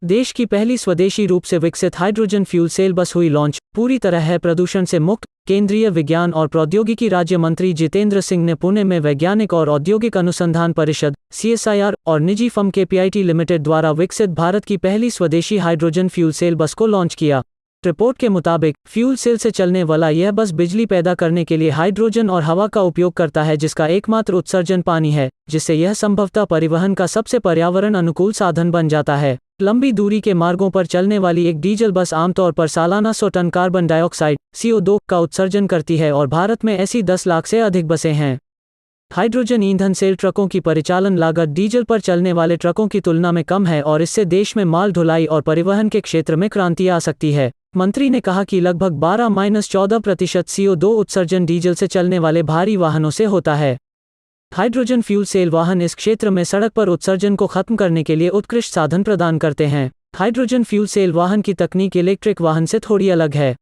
देश की पहली स्वदेशी रूप से विकसित हाइड्रोजन फ्यूल सेल बस हुई लॉन्च, पूरी तरह है प्रदूषण से मुक्त। केंद्रीय विज्ञान और प्रौद्योगिकी राज्य मंत्री जितेंद्र सिंह ने पुणे में वैज्ञानिक और औद्योगिक अनुसंधान परिषद (CSIR) और निजी फर्म KPIT लिमिटेड द्वारा विकसित भारत की पहली स्वदेशी हाइड्रोजन फ्यूल सेल बस को लॉन्च किया। रिपोर्ट के मुताबिक फ्यूल सेल से चलने वाला यह बस बिजली पैदा करने के लिए हाइड्रोजन और हवा का उपयोग करता है, जिसका एकमात्र उत्सर्जन पानी है, जिससे यह संभवतः परिवहन का सबसे पर्यावरण अनुकूल साधन बन जाता है। लंबी दूरी के मार्गों पर चलने वाली एक डीजल बस आमतौर पर सालाना 100 टन कार्बन डाइऑक्साइड (CO2) का उत्सर्जन करती है और भारत में ऐसी 10 लाख से अधिक बसें हैं। हाइड्रोजन ईंधन सेल ट्रकों की परिचालन लागत डीजल पर चलने वाले ट्रकों की तुलना में कम है और इससे देश में माल ढुलाई और परिवहन के क्षेत्र में क्रांति आ सकती है। मंत्री ने कहा कि लगभग 12-14% CO2 उत्सर्जन डीजल से चलने वाले भारी वाहनों से होता है। हाइड्रोजन फ्यूल सेल वाहन इस क्षेत्र में सड़क पर उत्सर्जन को खत्म करने के लिए उत्कृष्ट साधन प्रदान करते हैं। हाइड्रोजन फ्यूल सेल वाहन की तकनीक इलेक्ट्रिक वाहन से थोड़ी अलग है।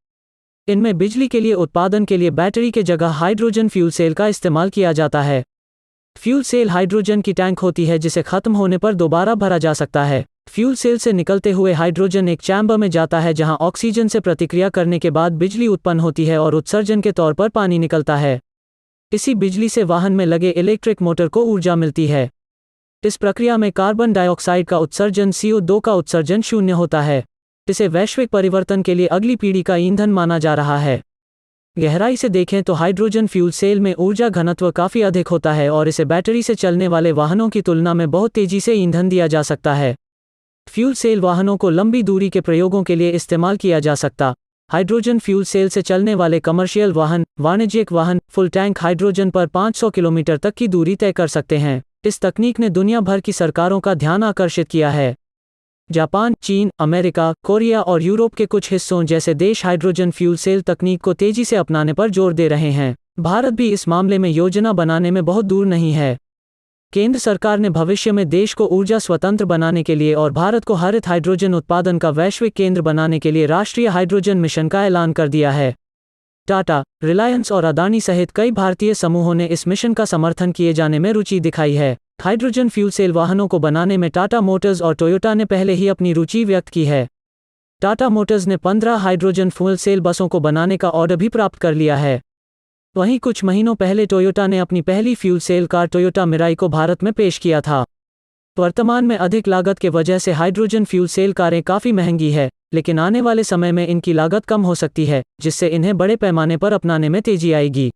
इनमें बिजली के लिए उत्पादन के लिए बैटरी के जगह हाइड्रोजन फ्यूल सेल का इस्तेमाल किया जाता है। फ्यूल सेल हाइड्रोजन की टैंक होती है जिसे खत्म होने पर दोबारा भरा जा सकता है। फ्यूल सेल से निकलते हुए हाइड्रोजन एक चैम्बर में जाता है जहां ऑक्सीजन से प्रतिक्रिया करने के बाद बिजली उत्पन्न होती है और उत्सर्जन के तौर पर पानी निकलता है। इसी बिजली से वाहन में लगे इलेक्ट्रिक मोटर को ऊर्जा मिलती है। इस प्रक्रिया में कार्बन डाइऑक्साइड का उत्सर्जन, CO2 का उत्सर्जन शून्य होता है। इसे वैश्विक परिवर्तन के लिए अगली पीढ़ी का ईंधन माना जा रहा है। गहराई से देखें तो हाइड्रोजन फ्यूल सेल में ऊर्जा घनत्व काफ़ी अधिक होता है और इसे बैटरी से चलने वाले वाहनों की तुलना में बहुत तेज़ी से ईंधन दिया जा सकता है। फ्यूल सेल वाहनों को लंबी दूरी के प्रयोगों के लिए इस्तेमाल किया जा सकता। हाइड्रोजन फ्यूल सेल से चलने वाले कमर्शियल वाहन, वाणिज्यिक वाहन फुल टैंक हाइड्रोजन पर 500 किलोमीटर तक की दूरी तय कर सकते हैं। इस तकनीक ने दुनिया भर की सरकारों का ध्यान आकर्षित किया है। जापान, चीन, अमेरिका, कोरिया और यूरोप के कुछ हिस्सों जैसे देश हाइड्रोजन फ्यूल सेल तकनीक को तेजी से अपनाने पर जोर दे रहे हैं। भारत भी इस मामले में योजना बनाने में बहुत दूर नहीं है। केंद्र सरकार ने भविष्य में देश को ऊर्जा स्वतंत्र बनाने के लिए और भारत को हरित हाइड्रोजन उत्पादन का वैश्विक केंद्र बनाने के लिए राष्ट्रीय हाइड्रोजन मिशन का ऐलान कर दिया है। टाटा, रिलायंस और अदानी सहित कई भारतीय समूहों ने इस मिशन का समर्थन किए जाने में रुचि दिखाई है। हाइड्रोजन फ्यूल सेल वाहनों को बनाने में टाटा मोटर्स और टोयोटा ने पहले ही अपनी रुचि व्यक्त की है। टाटा मोटर्स ने 15 हाइड्रोजन फ्यूल सेल बसों को बनाने का ऑर्डर भी प्राप्त कर लिया है। वहीं कुछ महीनों पहले टोयोटा ने अपनी पहली fuel cell car Toyota Mirai को भारत में पेश किया था। वर्तमान में अधिक लागत के वजह से हाइड्रोजन फ्यूल सेल कारें काफ़ी महंगी है, लेकिन आने वाले समय में इनकी लागत कम हो सकती है, जिससे इन्हें बड़े पैमाने पर अपनाने में तेजी आएगी।